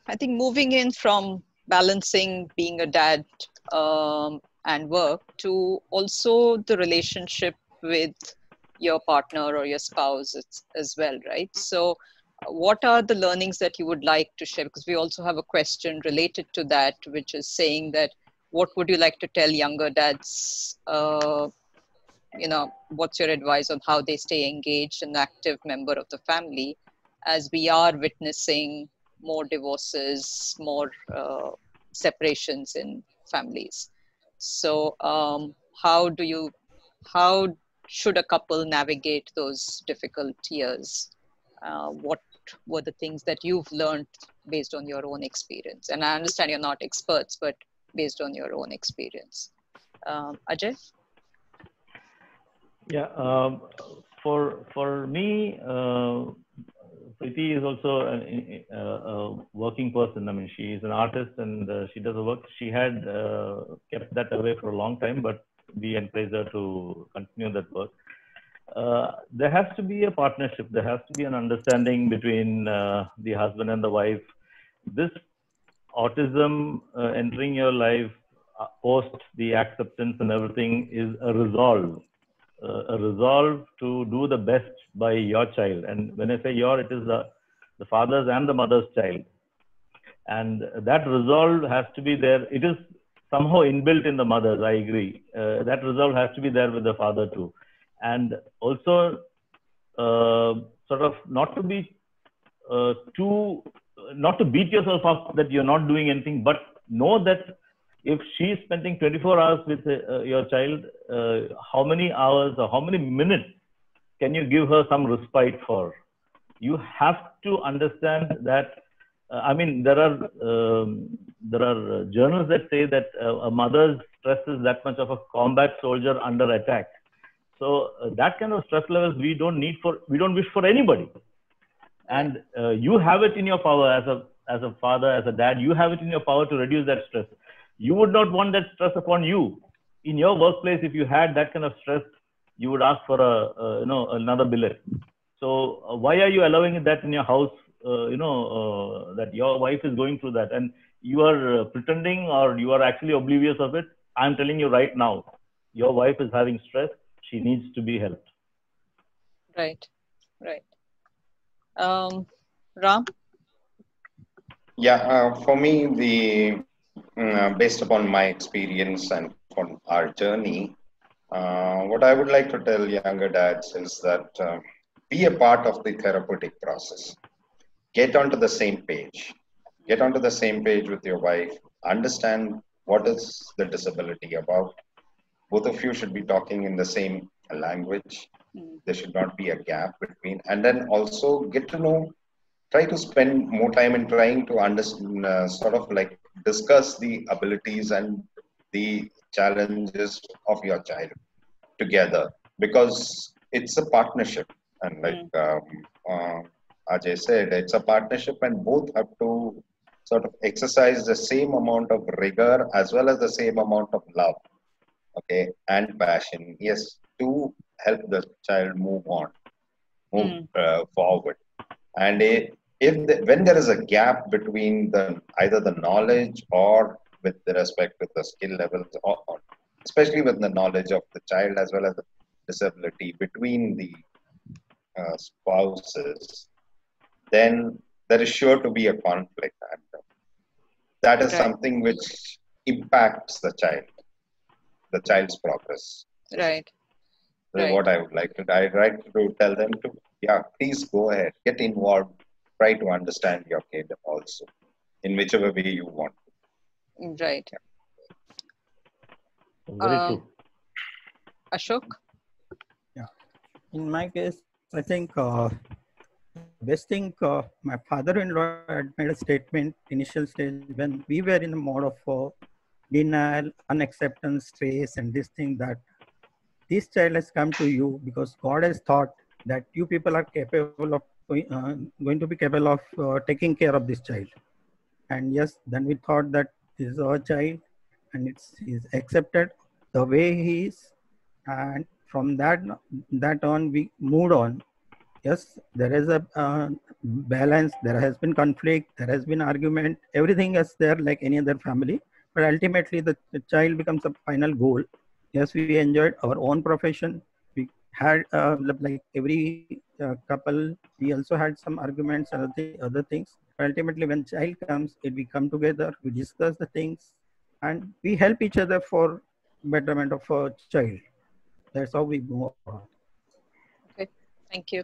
I think moving in from balancing being a dad and work to also the relationship with your partner or your spouse as well, right? So what are the learnings that you would like to share? Because we also have a question related to that, which is saying that what would you like to tell younger dads? What's your advice on how they stay engaged and active member of the family as we are witnessing more divorces, more separations in families? So how should a couple navigate those difficult years? What were the things that you've learned based on your own experience? And I understand you're not experts, but based on your own experience. Ajay? Yeah, for me, Preeti is also a working person. I mean, she is an artist and she does the work. She had kept that away for a long time, but we encourage her to continue that work. There has to be a partnership. There has to be an understanding between the husband and the wife. This autism entering your life post the acceptance and everything is a resolve to do the best by your child. And when I say your, it is the father's and the mother's child. And that resolve has to be there. It is somehow inbuilt in the mothers, I agree. That resolve has to be there with the father too. And also sort of not to be not to beat yourself up that you're not doing anything, but know that if she's spending 24 hours with your child, how many hours or how many minutes can you give her some respite for? You have to understand that. I mean, there are journals that say that a mother's stress is that much of a combat soldier under attack. So that kind of stress levels we don't wish for anybody. And you have it in your power as a father, as a dad. You have it in your power to reduce that stress. You would not want that stress upon you. In your workplace, if you had that kind of stress, you would ask for another billet. So why are you allowing that in your house? That your wife is going through that, and you are pretending, or you are actually oblivious of it. I'm telling you right now, your wife is having stress. She needs to be helped. Right. Ram? Yeah, for me, based upon my experience and from our journey, what I would like to tell younger dads is that be a part of the therapeutic process. Get onto the same page. Get onto the same page with your wife. Understand what is the disability about. Both of you should be talking in the same language. There should not be a gap between. And then also get to know, try to spend more time in trying to understand, sort of like discuss the abilities and the challenges of your child together, because it's a partnership. And like Ajay said, it's a partnership, and both have to sort of exercise the same amount of rigor as well as the same amount of love, okay, and passion. Yes, to help the child move forward. And when there is a gap between either the knowledge or with the respect with the skill levels, or especially with the knowledge of the child as well as the disability between the spouses, then there is sure to be a conflict. And that is something which impacts the child's progress. Right. So what I would like to tell them to, please go ahead, get involved, try to understand your kid also, in whichever way you want. Right. Very true. Ashok? Yeah. In my case, I think best thing, my father-in-law had made a statement initial stage when we were in the mode of denial, unacceptance, stress, and this thing, that this child has come to you because God has thought that you people are capable of going to be capable of taking care of this child. And yes, then we thought that this is our child and he's accepted the way he is. And from that on, we moved on. Yes, there is a balance. There has been conflict. There has been argument. Everything is there like any other family. But ultimately, the child becomes a final goal. Yes, we enjoyed our own profession. We had like every couple. We also had some arguments and other things. But ultimately, when child comes, we come together. We discuss the things, and we help each other for betterment of a child. That's how we move on. Okay, thank you.